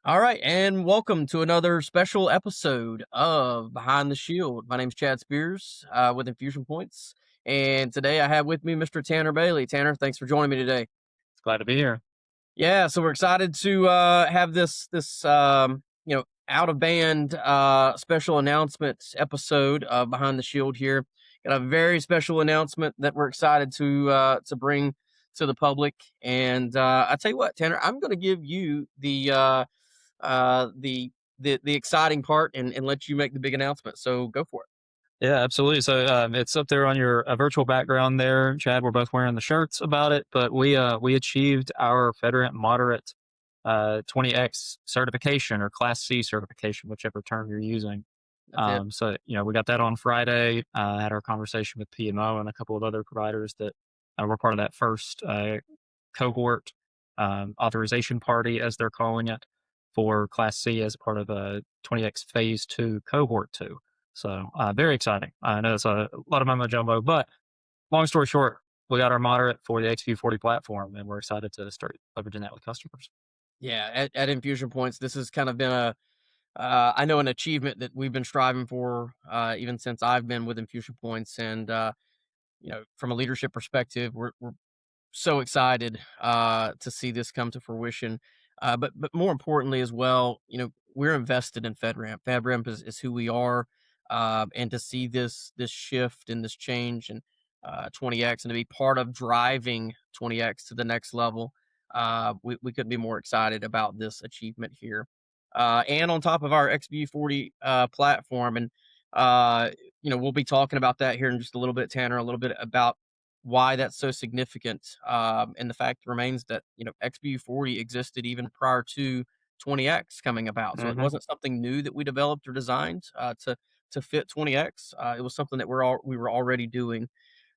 All right, and welcome to another special episode of Behind the Shield. My name's Chad Spears with InfusionPoints, and today I have with me Mr. Tanner Bailey. Tanner, thanks for joining me today. Glad to be here. Yeah, so we're excited to have this out of band special announcement episode of Behind the Shield here. Got a very special announcement that we're excited to bring to the public, and I tell you what, Tanner, I'm going to give you uh, the the exciting part and let you make the big announcement. So go for it. Yeah, absolutely. So it's up there on your virtual background there, Chad. We're both wearing the shirts about it, but we achieved our FedRAMP moderate 20x certification or Class C certification, whichever term you're using. That's it. So we got that on Friday. Had our conversation with PMO and a couple of other providers that were part of that first cohort authorization party, as they're calling it, for Class C as part of a 20x Phase 2 cohort 2. So very exciting. I know it's a lot of mumbo jumbo, but long story short, we got our moderate for the XV40 platform, and we're excited to start leveraging that with customers. Yeah, at Infusion Points, this has kind of been a I know an achievement that we've been striving for even since I've been with Infusion Points, and from a leadership perspective, we're so excited to see this come to fruition. But more importantly as well, we're invested in FedRAMP. FedRAMP is who we are, and to see this shift and this change and 20x and to be part of driving 20x to the next level, we couldn't be more excited about this achievement here. And on top of our XB40 platform, and we'll be talking about that here in just a little bit, Tanner, a little bit about why that's so significant. And the fact remains that, XBU40 existed even prior to 20X coming about. So it Hmm. wasn't something new that we developed or designed to fit 20X. It was something that we were already doing.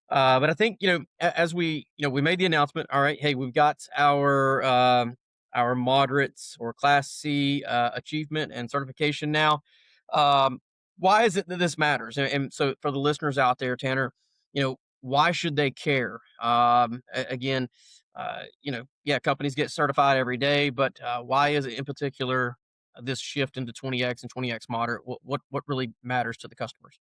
But I think, as we made the announcement, all right, hey, we've got our moderates or Class C achievement and certification now. Um, why is it that this matters? And so for the listeners out there, Tanner, why should they care? Again, yeah, companies get certified every day, but why is it in particular this shift into 20x and 20x moderate? What really matters to the customers?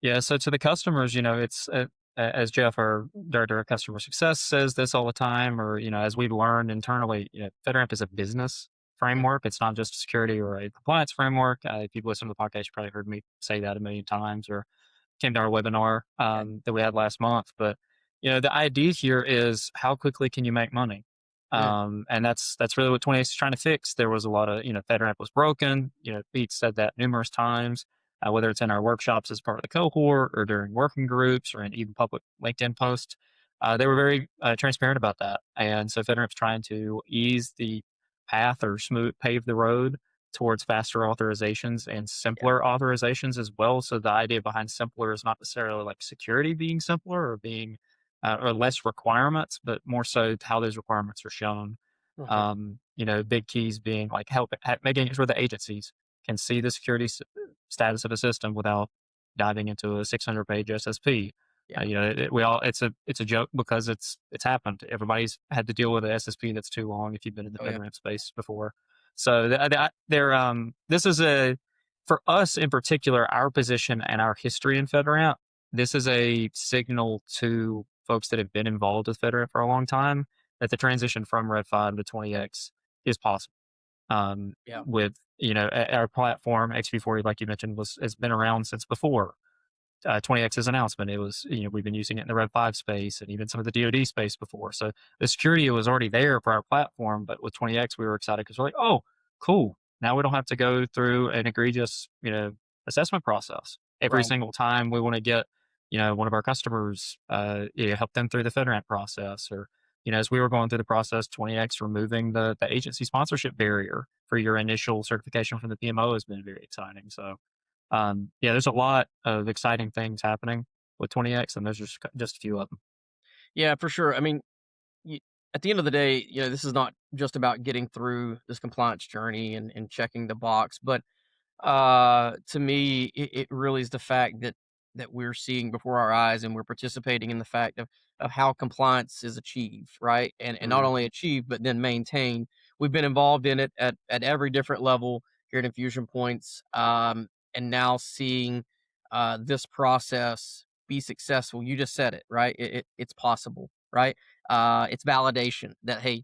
Yeah. So to the customers, it's as Jeff, our director of customer success, says this all the time, or as we've learned internally, FedRAMP is a business Yeah, framework. It's not just a security or a compliance framework. If you've listened to the podcast, you probably heard me say that a million times, or came to our webinar yeah, that we had last month. But the idea here is how quickly can you make money, yeah, and that's really what 20x is trying to fix. There was a lot of FedRAMP was broken. Pete said that numerous times, whether it's in our workshops as part of the cohort or during working groups or in even public LinkedIn posts. They were very transparent about that, and so FedRAMP's trying to ease the path or pave the road towards faster authorizations and yeah. simpler authorizations as well. So the idea behind simpler is not necessarily like security being simpler or being or less requirements, but more so how those requirements are shown. Uh-huh. Big keys being like making sure the agencies can see the security status of a system without diving into a 600-page SSP. Yeah. It's a joke because it's happened. Everybody's had to deal with an SSP that's too long if you've been in the Oh, yeah. FedRAMP space before. So this is a for us in particular, our position and our history in FedRAMP. This is a signal to folks that have been involved with FedRAMP for a long time that the transition from Red 5 to 20x is possible. Yeah. With our platform XP40, like you mentioned, has been around since before 20x's announcement. It was we've been using it in the Red 5 space and even some of the DoD space before. So the security was already there for our platform, but with 20x we were excited because we're like, oh, cool. Now we don't have to go through an egregious assessment process every Right. single time we want to get one of our customers help them through the FedRAMP process, or as we were going through the process, 20x removing the agency sponsorship barrier for your initial certification from the PMO has been very exciting. So yeah, there's a lot of exciting things happening with 20x, and those are just a few of them. Yeah, for sure. I mean, y at the end of the day, this is not just about getting through this compliance journey and checking the box, but, to me, it really is the fact that we're seeing before our eyes and we're participating in the fact of how compliance is achieved, right? And not Mhm. only achieved, but then maintained we've been involved in it at every different level here at Infusion Points, and now seeing this process be successful. You just said it, right? It's possible, right? It's validation that, hey,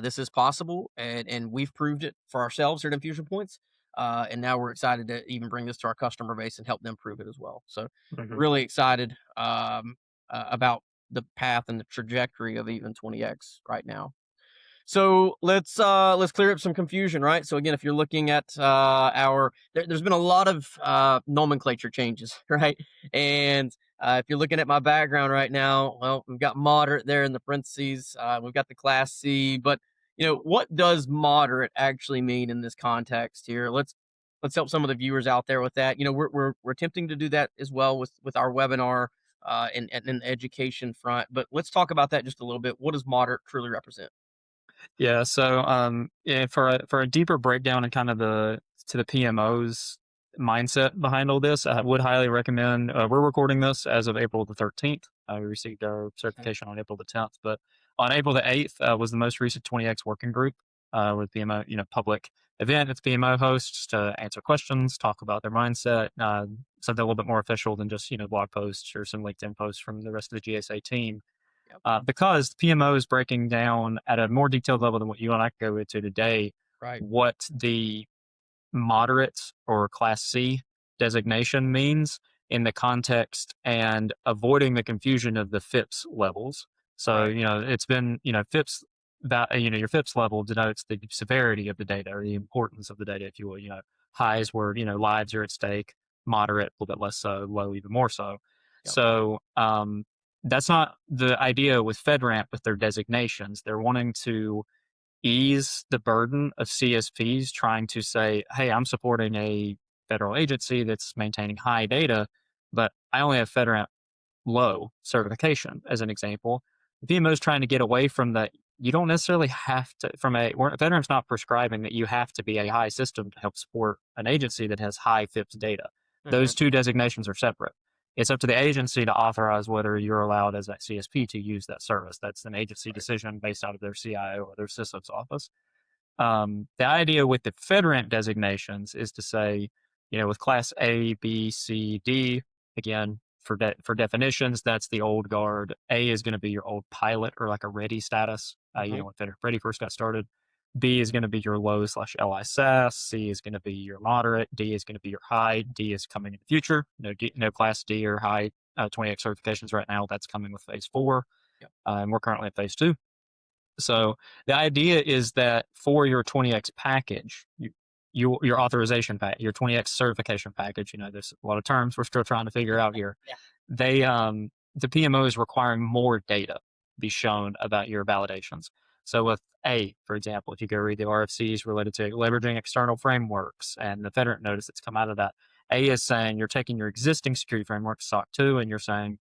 this is possible, and we've proved it for ourselves here at Infusion Points. And now we're excited to even bring this to our customer base and help them prove it as well. So Mhm. really excited about the path and the trajectory of even 20x right now. So let's clear up some confusion, right? So again, if you're looking at there's been a lot of nomenclature changes, right? And if you're looking at my background right now, well, we've got moderate there in the parentheses. We've got the class C, but what does moderate actually mean in this context here? Let's help some of the viewers out there with that. We're attempting to do that as well with our webinar and an education front, but let's talk about that just a little bit. What does moderate truly represent? Yeah, so yeah, for a deeper breakdown and kind of the PMO's mindset behind all this, I would highly recommend. We're recording this as of April the 13th. We received our certification on April the 10th, but on April the 8th was the most recent 20x working group with PMO, public event. It's PMO hosts to answer questions, talk about their mindset, something a little bit more official than just blog posts or some LinkedIn posts from the rest of the GSA team. Yep. Because PMO is breaking down at a more detailed level than what you and I can go into today, Right. what the moderate or class C designation means in the context and avoiding the confusion of the FIPS levels. So, Right. it's been, FIPS that, your FIPS level denotes the severity of the data or the importance of the data, if you will. Highs where, lives are at stake, moderate, a little bit less so, low, even more so. Yep. So, that's not the idea with FedRAMP with their designations. They're wanting to ease the burden of CSPs trying to say, hey, I'm supporting a federal agency that's maintaining high data, but I only have FedRAMP low certification, as an example. The PMO is trying to get away from that. You don't necessarily have to, FedRAMP's not prescribing that you have to be a high system to help support an agency that has high FIPS data. Hmm. Those two designations are separate. It's up to the agency to authorize whether you're allowed as a CSP to use that service. That's an agency Right. decision based out of their CIO or their systems office. The idea with the FedRAMP designations is to say, with class A, B, C, D, again, for definitions, that's the old guard. A is going to be your old pilot or like a ready status, Hmm. when Ready first got started. B is going to be your low/LI SAS. C is going to be your moderate. D is going to be your high. D is coming in the future. No class D or high 20x certifications right now. That's coming with phase 4. Yep. And we're currently in phase 2. So the idea is that for your 20x package, your authorization pack, your 20x certification package, there's a lot of terms we're still trying to figure out here. Yeah. They the PMO is requiring more data be shown about your validations. So with A, for example, if you go read the RFCs related to leveraging external frameworks and the FedRAMP notice that's come out of that, A is saying you're taking your existing security framework, SOC 2, and you're saying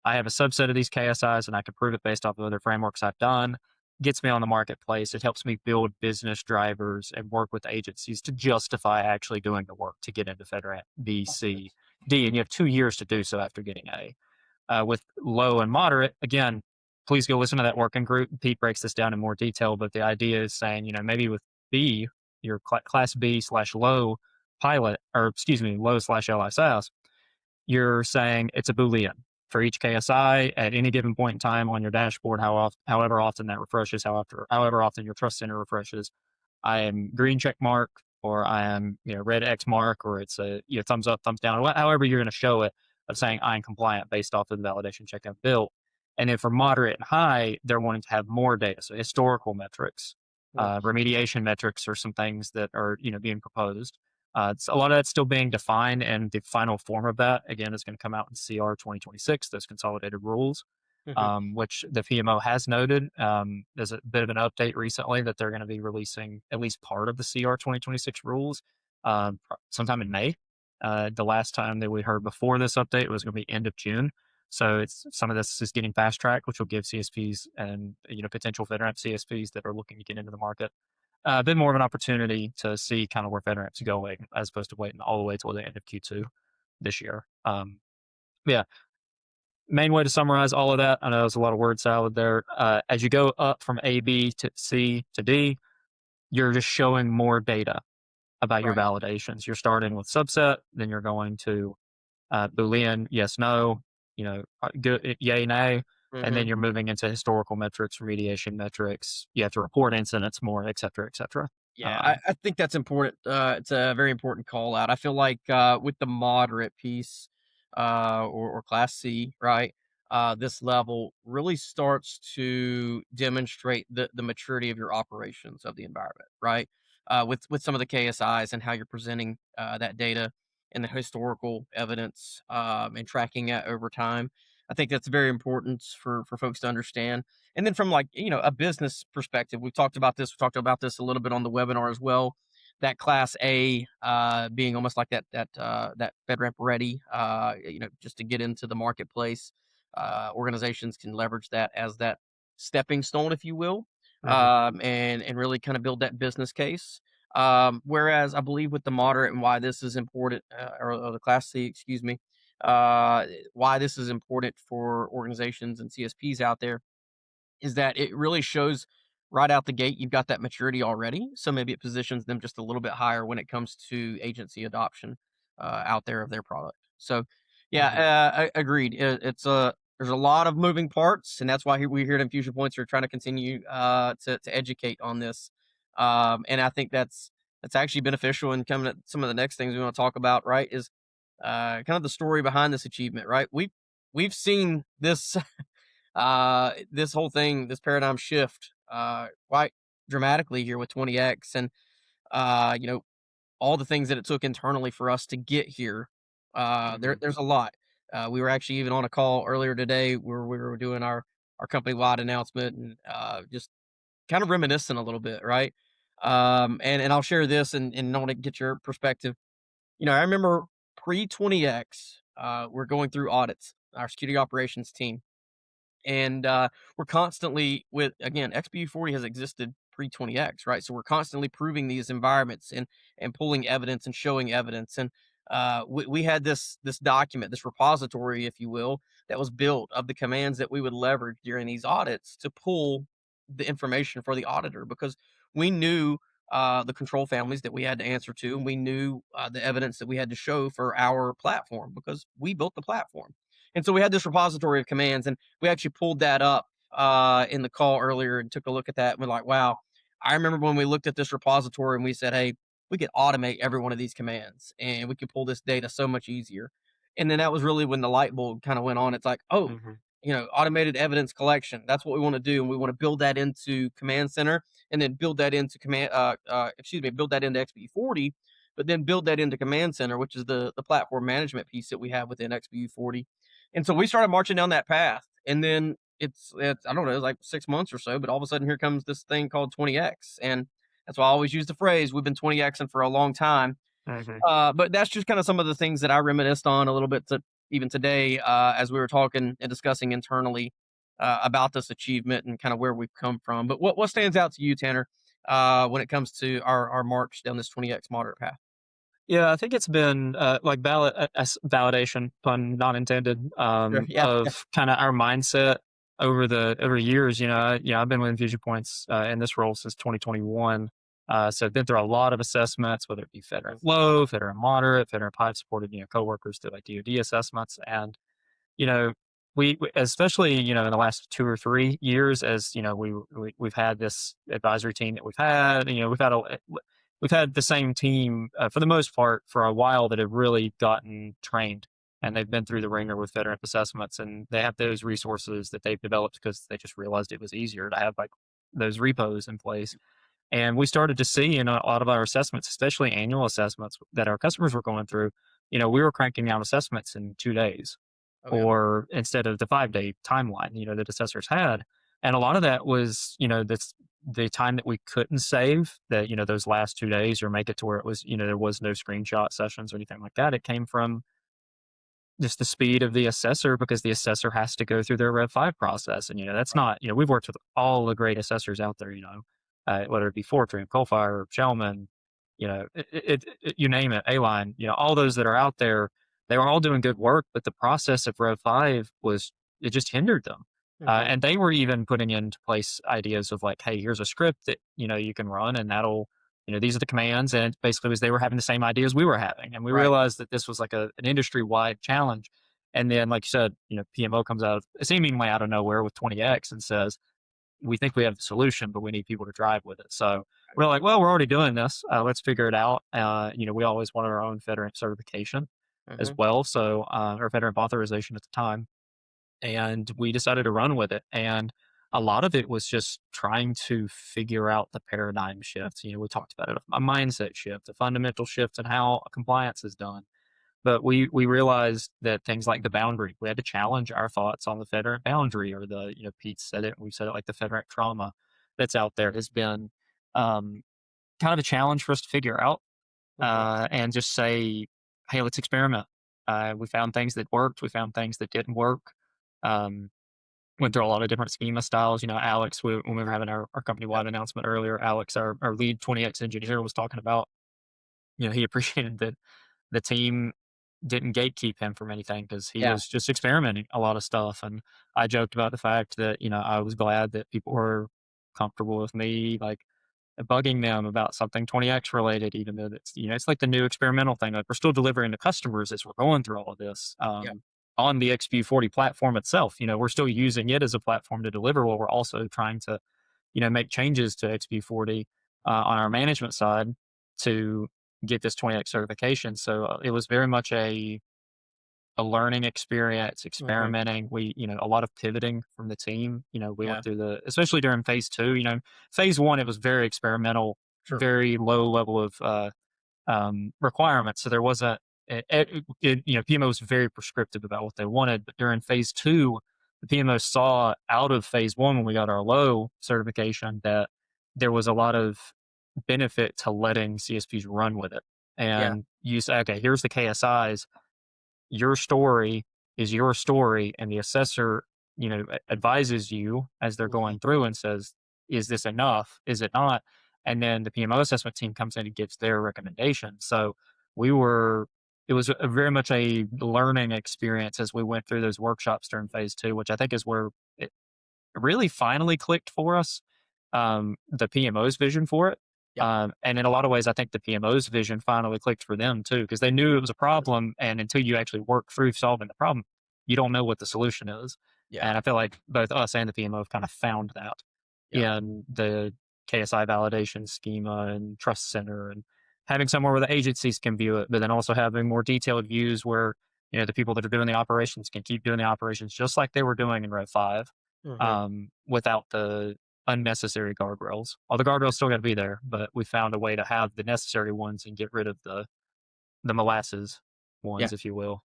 I have a subset of these KSIs and I can prove it based off of other frameworks I've done. Gets me on the marketplace. It helps me build business drivers and work with agencies to justify actually doing the work to get into FedRAMP B, C, D. And you have 2 years to do so after getting A. With low and moderate, again, please go listen to that working group. Pete breaks this down in more detail, but the idea is saying, maybe with B, your class B/low pilot, or excuse me, low/LSS, you're saying it's a Boolean for each KSI at any given point in time on your dashboard, however often that refreshes, however often your trust center refreshes. I am green check mark, or I am red X mark, or it's a thumbs up, thumbs down, however you're going to show it, of saying I'm compliant based off of the validation check I've built. And then for moderate and high, they're wanting to have more data, so historical metrics, Yep. remediation metrics, or some things that are being proposed. A lot of that's still being defined, and the final form of that, again, is going to come out in CR 2026, those consolidated rules, Hmm. which the PMO has noted. There's a bit of an update recently that they're going to be releasing at least part of the CR 2026 rules sometime in May. The last time that we heard before this update was going to be end of June. So some of this is getting fast tracked, which will give CSPs and potential FedRAMP CSPs that are looking to get into the market a bit more of an opportunity to see kind of where FedRAMP's going, as opposed to waiting all the way till the end of Q2 this year. Yeah, main way to summarize all of that, I know there's a lot of word salad there. As you go up from A, B to C to D, you're just showing more data about your Right. validations. You're starting with subset, then you're going to Boolean, yes, no, good, yay, nay, and then Hmm. you're moving into historical metrics, remediation metrics. You have to report incidents more, et cetera, et cetera. Yeah, I think that's important. It's a very important call out. I feel like with the moderate piece or class C, right? This level really starts to demonstrate the maturity of your operations of the environment, right? With some of the KSIs and how you're presenting that data and the historical evidence and tracking it over time. I think that's very important for folks to understand. And then from like, a business perspective, we've talked about this. We talked about this a little bit on the webinar as well. That class A being almost like that FedRAMP ready, just to get into the marketplace. Organizations can leverage that as that stepping stone, if you will, Mhm, and really kind of build that business case. Whereas I believe with the moderate and why this is important, or the class C, excuse me, why this is important for organizations and CSPs out there is that it really shows right out the gate you've got that maturity already. So maybe it positions them just a little bit higher when it comes to agency adoption out there of their product. So, mhm, yeah, agreed. It's a there's a lot of moving parts, and that's why we here at Infusion Points are trying to continue to educate on this. And I think that's actually beneficial. And coming at some of the next things we want to talk about, right, is kind of the story behind this achievement, right? We've seen this this whole thing, this paradigm shift, quite dramatically here with 20x, and all the things that it took internally for us to get here. mhm, There's a lot. We were actually even on a call earlier today where we were doing our company wide announcement and just kind of reminiscing a little bit, right? And I'll share this and want to get your perspective. I remember pre 20x, we're going through audits, our security operations team and we're constantly with again XBU40 has existed pre 20x, right? So we're constantly proving these environments and pulling evidence and showing evidence. And we had this document, this repository, if you will, that was built of the commands that we would leverage during these audits to pull the information for the auditor because we knew the control families that we had to answer to, and we knew the evidence that we had to show for our platform because we built the platform. And so we had this repository of commands, and we actually pulled that up in the call earlier and took a look at that. And we're like, wow, I remember when we looked at this repository and we said, hey, we could automate every one of these commands and we could pull this data so much easier. And then that was really when the light bulb kind of went on. It's like, oh, mhm, automated evidence collection. That's what we want to do. And we want to build that into Command Center and then build that into build that into XB40, but then build that into Command Center, which is the platform management piece that we have within XBU40. And so we started marching down that path. And then it's I don't know, it's like 6 months or so, but all of a sudden here comes this thing called 20x. And that's why I always use the phrase we've been 20xing for a long time. mhm. But that's just kind of some of the things that I reminisced on a little bit even today as we were talking and discussing internally about this achievement and kind of where we've come from. But what stands out to you, Tanner, when it comes to our march down this 20x moderate path? Yeah, I think it's been, like, validation, pun not intended, Sure. Yeah. Yeah. of kinda our mindset over years. I've been with Infusion Points, in this role since 2021, so I've been through a lot of assessments, whether it be FedRAMP Low, FedRAMP Moderate, FedRAMP High, supported, coworkers do, like, DoD assessments, and, you know, we especially, in the last 2 or 3 years as, we've had this advisory team that we've had, we've had the same team, for the most part for a while that have really gotten trained, and they've been through the ringer with FedRAMP assessments, and they have those resources that they've developed because they just realized it was easier to have, like, those repos in place. And we started to see in a lot of our assessments, especially annual assessments that our customers were going through, we were cranking out assessments in 2 days Oh yeah. or instead of the 5-day timeline, that assessors had. And a lot of that was, that's the time that we couldn't save that, those last 2 days or make it to where it was, there was no screenshot sessions or anything like that. It came from just the speed of the assessor because the assessor has to go through their Rev 5 process. And, that's Right. not, we've worked with all the great assessors out there, whether it be Fortran, Coalfire, Shellman, you name it, A-Line, all those that are out there, they were all doing good work, but the process of Rev 5 was, it just hindered them. Okay. And they were even putting into place ideas of like, hey, here's a script that you can run, and that'll these are the commands, and it basically was they were having the same ideas we were having, and we Right. realized that this was like an industry wide challenge. And then, like you said, PMO comes out seemingly out of nowhere with 20x and says, we think we have the solution, but we need people to drive with it. So we're like, well, we're already doing this. Let's figure it out. We always wanted our own FedRAMP certification as Mhm. well. So, or FedRAMP authorization at the time. And we decided to run with it. And a lot of it was just trying to figure out the paradigm shifts. We talked about it, a mindset shift, a fundamental shift in how compliance is done. But we realized that things like the boundary, we had to challenge our thoughts on the FedRAMP boundary, or Pete said it, we said it, like the FedRAMP trauma that's out there has been um, kind of a challenge for us to figure out, Mhm. and just say, hey, let's experiment. We found things that worked, we found things that didn't work. Um, Went through a lot of different schema styles. Alex, when we were having our company Yep. wide announcement earlier, Alex, our lead 20x engineer, was talking about, he appreciated that the team didn't gatekeep him from anything because he Yeah. was just experimenting a lot of stuff. And I joked about the fact that, I was glad that people were comfortable with me, like, bugging them about something 20x related, even though it's like the new experimental thing. Like, we're still delivering to customers as we're going through all of this. Yep. On the XP40 platform itself, we're still using it as a platform to deliver, while we're also trying to, make changes to XP40 on our management side to get this 20x certification. So it was very much a learning experience, Mhm. experimenting. We, a lot of pivoting from the team. We Yeah. went through especially during phase two. Phase one, it was very experimental, Sure. very low level of requirements. So there wasn't, PMO was very prescriptive about what they wanted. But during phase two, the PMO saw out of phase one, when we got our low certification, that there was a lot of benefit to letting CSPs run with it. Yeah. And you say, okay, here's the KSIs, your story is your story, and the assessor advises you as they're Mhm. going through and says, is this enough, is it not? And then the PMO assessment team comes in and gives their recommendation. So we were it was a very much a learning experience as we went through those workshops during phase two, which I think is where it really finally clicked for us, the PMO's vision for it. Yep. And in a lot of ways, I think the PMO's vision finally clicked for them too, because they knew it was a problem. And until you actually work through solving the problem, you don't know what the solution is. Yeah. And I feel like both us and the PMO have kind of found that Yep. in the KSI validation schema and trust center, and having somewhere where the agencies can view it, but then also having more detailed views where, the people that are doing the operations can keep doing the operations just like they were doing in Rev 5, Mhm. without the unnecessary guardrails. All the Yeah. guardrails still got to be there, but we found a way to have the necessary ones and get rid of the molasses Yeah. ones, if you will.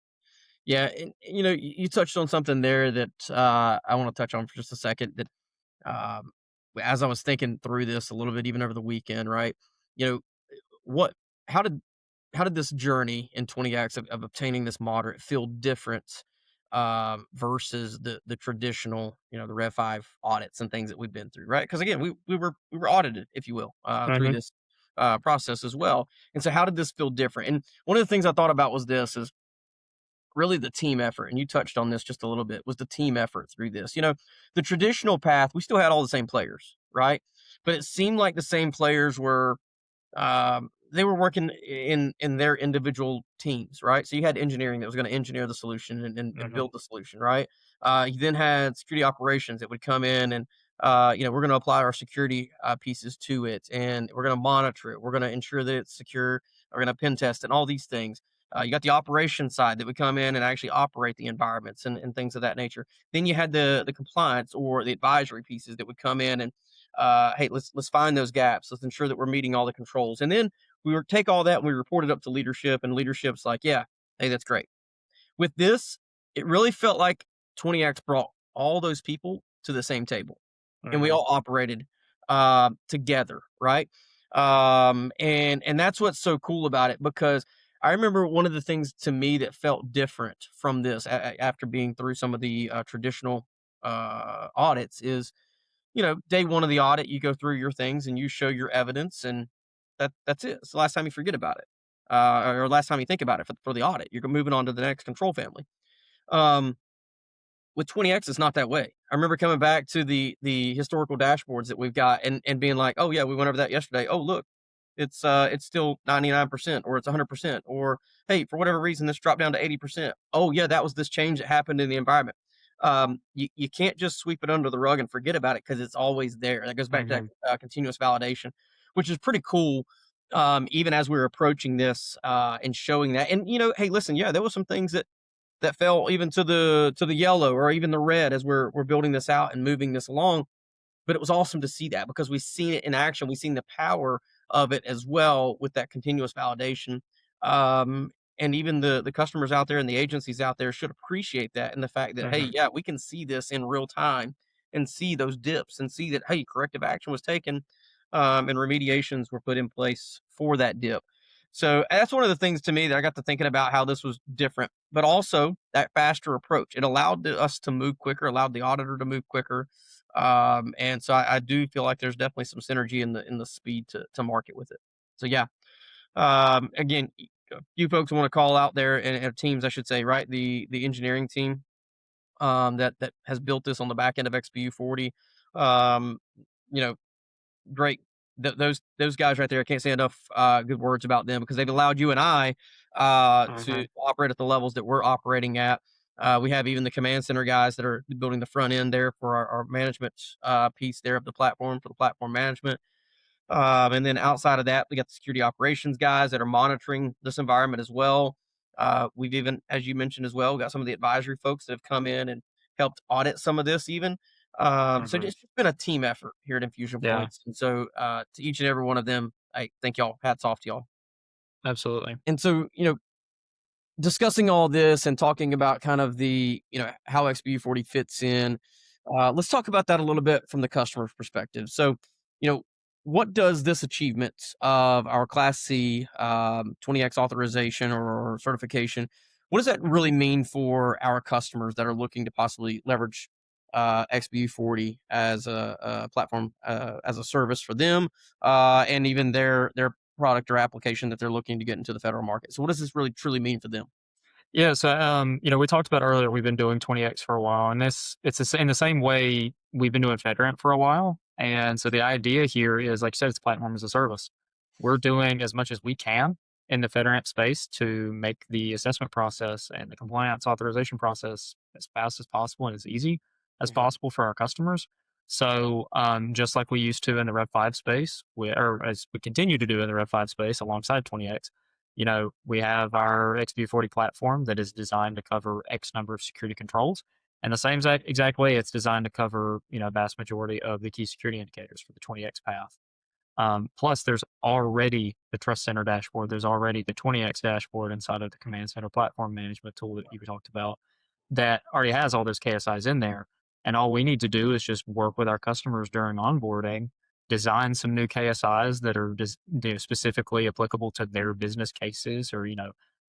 Yeah. And you touched on something there that I want to touch on for just a second. That um, as I was thinking through this a little bit, even over the weekend, right? You know, what? How did this journey in 20x of obtaining this moderate feel different versus the traditional, the Rev 5 audits and things that we've been through, right? Because again, we were audited, if you will, through Hmm. this process as well. And so, how did this feel different? And one of the things I thought about was this: is really the team effort, and you touched on this just a little bit, was the team effort through this. The traditional path, we still had all the same players, right? But it seemed like the same players were they were working in their individual teams, right? So you had engineering that was going to engineer the solution and Hmm. build the solution, right? You then had security operations that would come in and we're going to apply our security pieces to it, and we're going to monitor it. We're going to ensure that it's secure. We're going to pen test it, and all these things. You got the operations side that would come in and actually operate the environments and things of that nature. Then you had the compliance or the advisory pieces that would come in and hey, let's find those gaps. Let's ensure that we're meeting all the controls. And then we would take all that and we report it up to leadership, and leadership's like, yeah, hey, that's great. With this, it really felt like 20x brought all those people to the same table, and we Hmm. all operated together, right? And that's what's so cool about it, because I remember one of the things to me that felt different from this after being through some of the traditional audits is, day one of the audit, you go through your things and you show your evidence, and that's it. It's the last time you forget about it, or last time you think about it for the audit. You're moving on to the next control family. Um, with 20x, it's not that way. I remember coming back to the historical dashboards that we've got and being like, oh yeah, we went over that yesterday. Oh look, it's still 99% or it's 100%, or hey, for whatever reason this dropped down to 80%. Oh yeah, that was this change that happened in the environment. You can't just sweep it under the rug and forget about it because it's always there. That goes back to that Mhm. continuous validation, which is pretty cool. Even as we were approaching this and showing that, and hey, listen, yeah, there was some things that fell even to the yellow or even the red as we're building this out and moving this along. But it was awesome to see that because we've seen it in action. We've seen the power of it as well with that continuous validation. Um, and even the customers out there and the agencies out there should appreciate that, and the fact that, hey, Mhm. yeah, we can see this in real time and see those dips and see that, hey, corrective action was taken, and remediations were put in place for that dip. So that's one of the things to me that I got to thinking about how this was different, but also that faster approach. It allowed us to move quicker, allowed the auditor to move quicker, and so I do feel like there's definitely some synergy in the speed to market with it. So yeah, again, a few folks want to call out there and teams, I should say, right? The engineering team that has built this on the back end of XPU 40. Um, you know, great. Those guys right there, I can't say enough good words about them because they've allowed you and I to Mhm. operate at the levels that we're operating at. We have even the command center guys that are building the front end there for our management piece there of the platform for the platform management. And then outside of that, we got the security operations guys that are monitoring this environment as well. We've even, as you mentioned as well, got some of the advisory folks that have come in and helped audit some of this even. So Mhm. it's just been a team effort here at Infusion Yeah, Points. And so to each and every one of them, I thank y'all. Hats off to y'all. absolutely. And so, discussing all this and talking about kind of how XBU40 fits in, let's talk about that a little bit from the customer's perspective. So, you know, what does this achievement of our Class C 20x authorization or certification, what does that really mean for our customers that are looking to possibly leverage XBU40 as a platform as a service for them, and even their product or application that they're looking to get into the federal market? So, what does this really truly mean for them? Yeah, so we talked about earlier we've been doing 20x for a while, and in the same way we've been doing FedRAMP for a while. And so the idea here is, like you said, it's platform as a service. We're doing as much as we can in the FedRAMP space to make the assessment process and the compliance authorization process as fast as possible and as easy as Mhm. possible for our customers. So just like we used to in the Rev 5 space, or as we continue to do in the Rev 5 space alongside 20x, we have our XB40 platform that is designed to cover X number of security controls. And the same exact way it's designed to cover, a vast majority of the key security indicators for the 20X path. Plus, there's already the Trust Center dashboard. There's already the 20X dashboard inside of the Command Center platform management tool that you talked about that already has all those KSIs in there. And all we need to do is just work with our customers during onboarding, design some new KSIs that are just specifically applicable to their business cases, or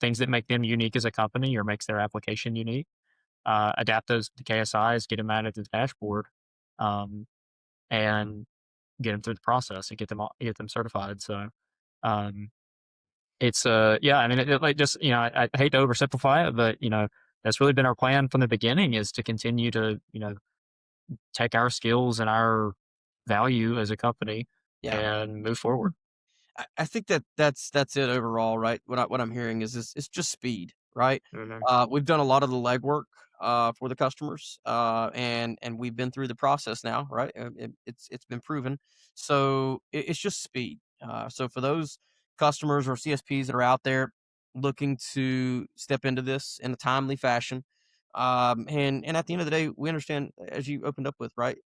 things that make them unique as a company or makes their application unique. Adapt those to KSIs, get them added to the dashboard, um, and get them through the process and get them certified. So um, it's yeah, I mean, like, just I hate to oversimplify it, but that's really been our plan from the beginning, is to continue to take our skills and our value as a company Yeah. and move forward. I think that's it overall, right? What I'm hearing is it's just speed, right? Hmm. We've done a lot of the legwork for the customers, and we've been through the process now, right? It's been proven, so it's just speed. So for those customers or CSPs that are out there looking to step into this in a timely fashion, and at the end of the day, we understand, as you opened up with, right,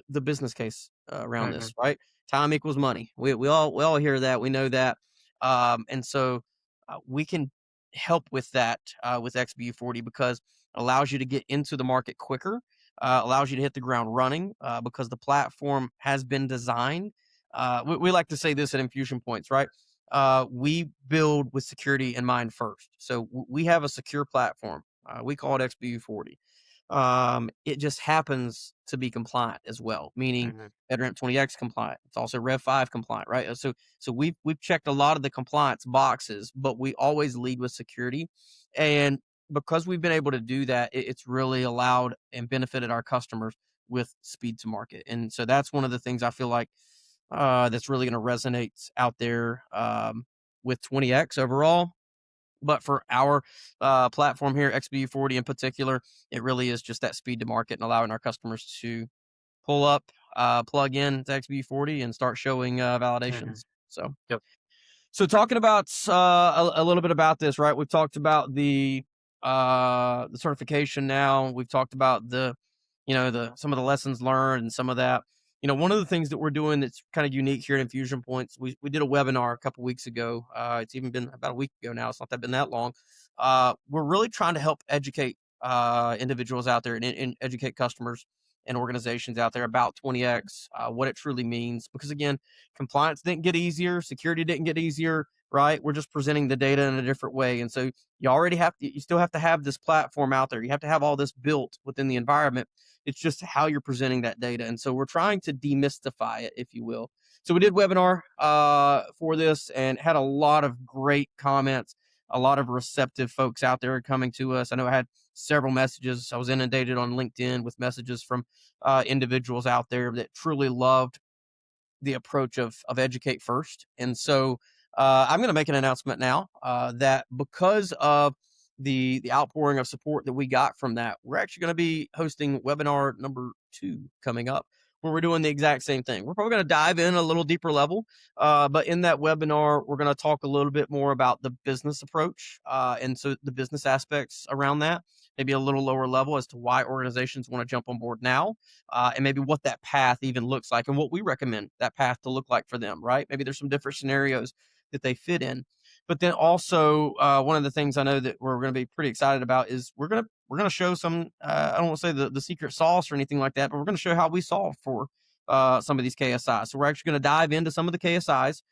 the business case around Hmm. this, right? Time equals money. We all hear that. We know that, and so we can help with that with XBU40 because it allows you to get into the market quicker, allows you to hit the ground running because the platform has been designed. We like to say this at Infusion Points, right? We build with security in mind first. So we have a secure platform. We call it XBU40. It just happens to be compliant as well, meaning Hmm. FedRAMP 20x compliant. It's also Rev 5 compliant, right? So we've checked a lot of the compliance boxes, but we always lead with security. And because we've been able to do that, it's really allowed and benefited our customers with speed to market. And so that's one of the things I feel like that's really going to resonate out there with 20x overall. But for our platform here, XBU40 in particular, it really is just that speed to market and allowing our customers to pull up, plug in to XBU40 and start showing Mhm. validations. So Yep. so talking about a little bit about this, right? We've talked about the certification. Now we've talked about the some of the lessons learned and some of that. One of the things that we're doing that's kind of unique here at Infusion Points, we did a webinar a couple weeks ago. It's even been about a week ago now. It's not that been that long. We're really trying to help educate individuals out there and educate customers and organizations out there about 20x, what it truly means. Because again, compliance didn't get easier, security didn't get easier, right? We're just presenting the data in a different way. And so you still have to have this platform out there. You have to have all this built within the environment. It's just how you're presenting that data. And so we're trying to demystify it, if you will. So we did webinar for this and had a lot of great comments, a lot of receptive folks out there coming to us. I know I had several messages. I was inundated on LinkedIn with messages from individuals out there that truly loved the approach of educate first. And so I'm going to make an announcement now that because of the outpouring of support that we got from that, we're actually going to be hosting webinar number 2 coming up, where we're doing the exact same thing. We're probably going to dive in a little deeper level, but in that webinar, we're going to talk a little bit more about the business approach, and so the business aspects around that, maybe a little lower level as to why organizations want to jump on board now, and maybe what that path even looks like and what we recommend that path to look like for them, right? Maybe there's some different scenarios that they fit in. But then also, one of the things I know that we're going to be pretty excited about is we're gonna show some. I don't want to say the secret sauce or anything like that, but we're going to show how we solve for some of these KSIs. So we're actually going to dive into some of the KSIs.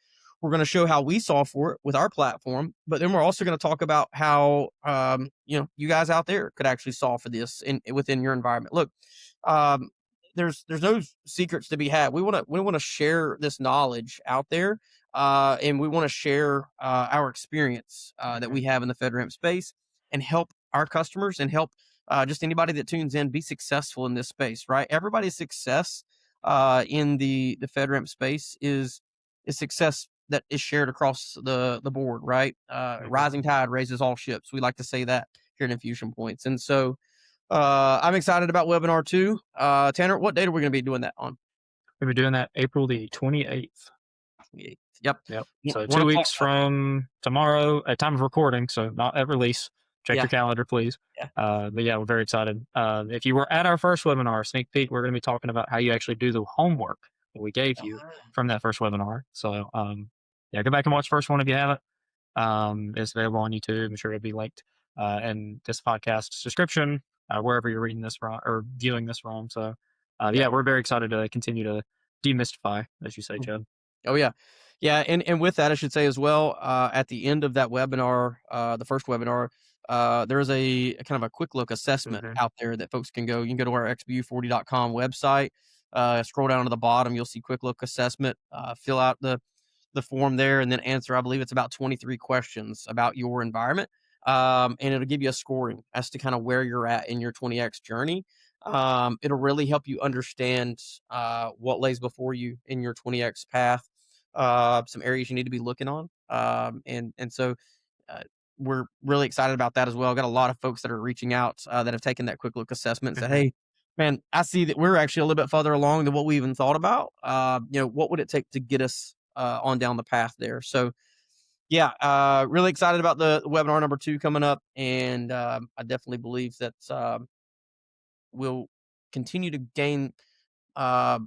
We're going to show how we solve for it with our platform, but then we're also going to talk about how you guys out there could actually solve for this within your environment. Look, um, there's no secrets to be had. We want to share this knowledge out there, and we want to share our experience that we Mhm. have in the FedRAMP space and help our customers and help just anybody that tunes in be successful in this space. Right? Everybody's success in the FedRAMP space is success that is shared across the board. Right? Mhm. Rising tide raises all ships. We like to say that here at Infusion Points, and so I'm excited about webinar 2. Tanner, what date are we going to be doing that on? We'll be doing that April the 28th. 28th. Yep. Yep. So One 2 o'clock. weeks from tomorrow at time of recording, so not at release. Check Yeah. your calendar, please. Yeah. But yeah, we're very excited. If you were at our first webinar, sneak peek, we're going to be talking about how you actually do the homework that we gave you from that first webinar. So yeah, go back and watch the first one if you haven't. It's available on YouTube. I'm sure it'll be linked in this podcast's description, wherever you're reading this from or viewing this from. So Yeah. yeah, we're very excited to continue to demystify, as you say, Chad. Oh yeah. Yeah, and with that, I should say as well, at the end of that webinar, the first webinar, there is a kind of a quick look assessment Hmm. out there that folks can go. You can go to our xbu40.com website, scroll down to the bottom, you'll see quick look assessment, fill out the form there, and then answer, I believe it's about 23 questions about your environment. And it'll give you a scoring as to kind of where you're at in your 20x journey. It'll really help you understand what lays before you in your 20x path, some areas you need to be looking on. And so uh, we're really excited about that as well. Got a lot of folks that are reaching out that have taken that quick look assessment and said, Hmm. "Hey, man, I see that we're actually a little bit further along than what we even thought about. What would it take to get us on down the path there?" So yeah, really excited about the webinar number 2 coming up, and I definitely believe that we'll continue to gain uh,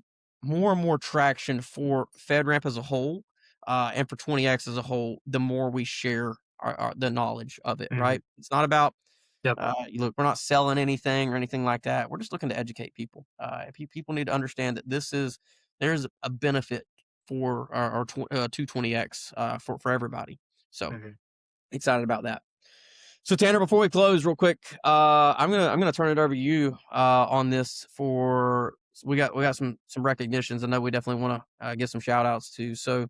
more and more traction for FedRAMP as a whole, and for 20x as a whole, the more we share the knowledge of it, Hmm. right? It's not about, Yep. look, we're not selling anything or anything like that. We're just looking to educate people. People need to understand that there's a benefit for our 220x for everybody. So Hmm. excited about that. So Tanner, before we close, real quick, I'm gonna turn it over to you on this. We got some recognitions. I know we definitely want to give some shout outs to. So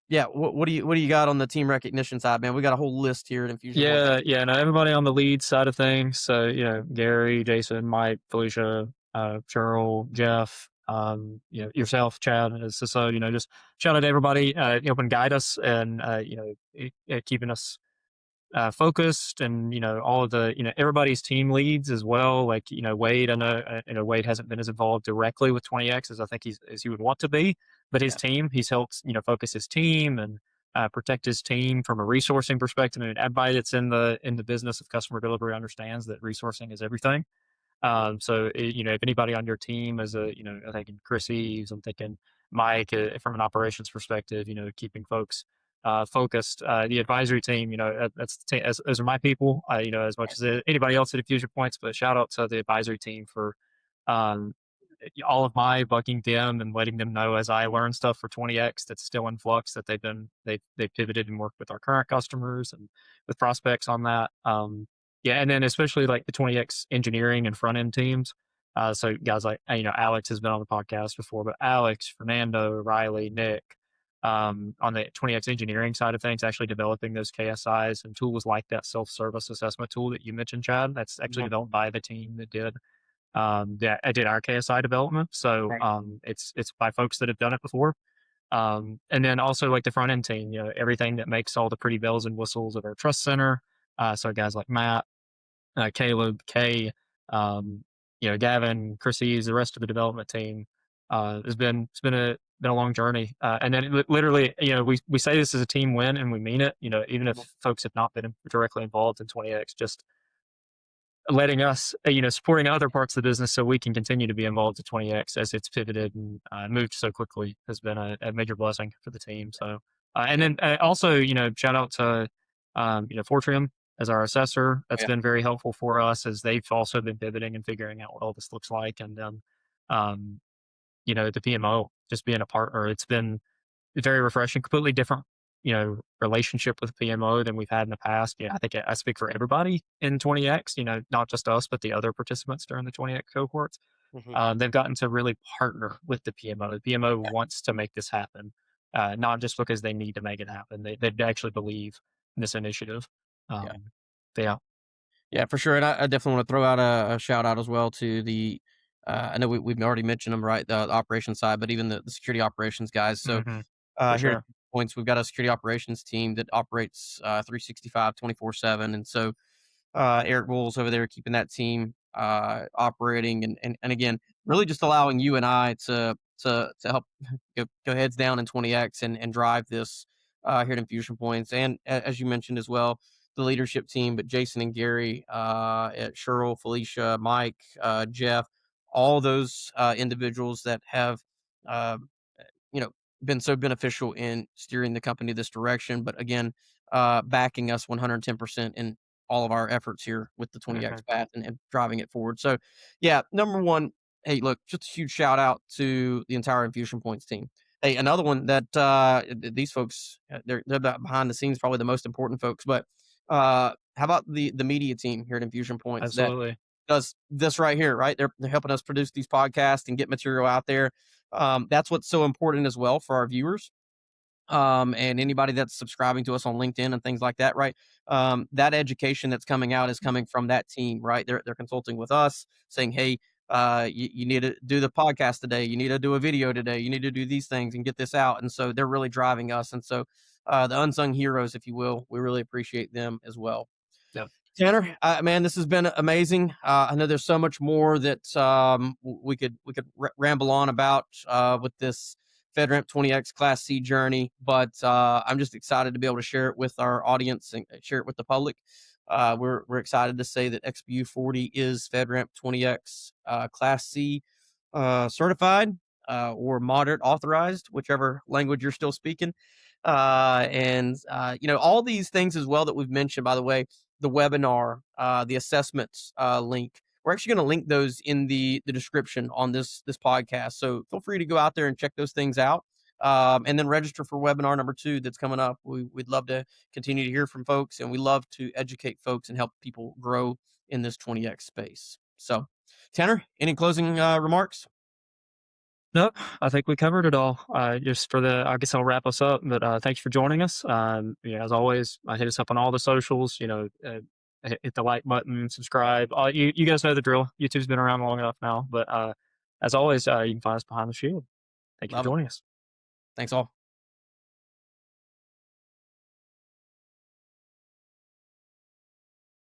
Yeah, what do you got on the team recognition side, man? We got a whole list here at Infusion Points. Yeah, yeah, no, everybody on the lead side of things. So, Gary, Jason, Mike, Felicia, Cheryl, Jeff, yourself, Chad, so, just shout out to everybody, and guide us and, keeping us focused and all of the everybody's team leads as well, like Wade. I know Wade hasn't been as involved directly with 20x as I think as he would want to be, but his Yeah, team, he's helped focus his team and protect his team from a resourcing perspective. And everybody that's in the business of customer delivery understands that resourcing is everything. So, if anybody on your team is I'm thinking Chris Eves, I'm thinking Mike, from an operations perspective, keeping folks focused. The advisory team, that's those are my people, as much as anybody else at Infusion Points, but shout out to the advisory team for um, all of my bucking them and letting them know as I learn stuff for 20x that's still in flux that they've pivoted and worked with our current customers and with prospects on that. Yeah, and then especially like the 20x engineering and front end teams. So guys like Alex has been on the podcast before, but Alex, Fernando, Riley, Nick, on the 20x engineering side of things, actually developing those KSIs and tools like that self-service assessment tool that you mentioned, Chad. That's actually mhm, developed by the team that I did our KSI development. So right. it's by folks that have done it before. And then also like the front end team, everything that makes all the pretty bells and whistles of our trust center. So guys like Matt, Caleb, Kay, um, Gavin, Chrissy's, the rest of the development team. It's been a long journey, and then literally, we say this is a team win, and we mean it. Even if Mhm. folks have not been directly involved in 20x, just letting us, supporting other parts of the business so we can continue to be involved at 20x as it's pivoted and moved so quickly has been a major blessing for the team. So, and then also, shout out to, Fortrim as our assessor. Oh, That's yeah, been very helpful for us as they've also been pivoting and figuring out what all this looks like. And then, um, the PMO just being a partner, it's been very refreshing, completely different, relationship with PMO than we've had in the past. Yeah, I think I speak for everybody in 20X, not just us, but the other participants during the 20X cohorts. mhm, They've gotten to really partner with the PMO. The PMO yeah, wants to make this happen, not just because they need to make it happen. They actually believe in this initiative. yeah. Um, yeah, Yeah, for sure, and I definitely wanna throw out a shout out as well to the, I know we've already mentioned them, right, the operations side, but even the security operations guys. So, hmm for here at sure. Points, we've got a security operations team that operates, 365, 24/7, and so Eric Bulls over there keeping that team operating and again, really just allowing you and I to help go heads down in 20x and drive this here at Infusion Points. And as you mentioned as well, the leadership team, but Jason and Gary, at Cheryl, Felicia, Mike, Jeff, all those individuals that have uh, you know, been so beneficial in steering the company this direction. But again, backing us 110% in all of our efforts here with the 20x hmm path and driving it forward. So, yeah, number one, hey, look, just a huge shout out to the entire Infusion Points team. Hey, another one that these folks they're behind the scenes, probably the most important folks. But how about the media team here at Infusion Points that Absolutely. does this right here, right? They're helping us produce these podcasts and get material out there. That's what's so important as well for our viewers. And anybody that's subscribing to us on LinkedIn and things like that, right? That education that's coming out is coming from that team, right? They're consulting with us, saying, "Hey, you need to do the podcast today. You need to do a video today. You need to do these things and get this out." And so they're really driving us. And so the unsung heroes, if you will, we really appreciate them as well. Yep. Tanner, man, this has been amazing. I know there's so much more that we could ramble on about with this FedRAMP 20x Class C journey, but I'm just excited to be able to share it with our audience and share it with the public. We're excited to say that XBU 40 is FedRAMP 20x Class C certified or moderate authorized, whichever language you're still speaking. And all these things as well that we've mentioned, by the way, the webinar, the assessments link. We're actually going to link those in the description on this podcast. So feel free to go out there and check those things out. And then register for webinar number 2 that's coming up. We'd love to continue to hear from folks, and we love to educate folks and help people grow in this 20x space. So, Tanner, any closing remarks? No, I think we covered it all. Just for the, I guess I'll wrap us up. But thank you for joining us. As always, hit us up on all the socials. Hit the like button, subscribe. You guys know the drill. YouTube's been around long enough now. But as always, you can find us behind the shield. Thank you for Love it. joining us. Thanks all.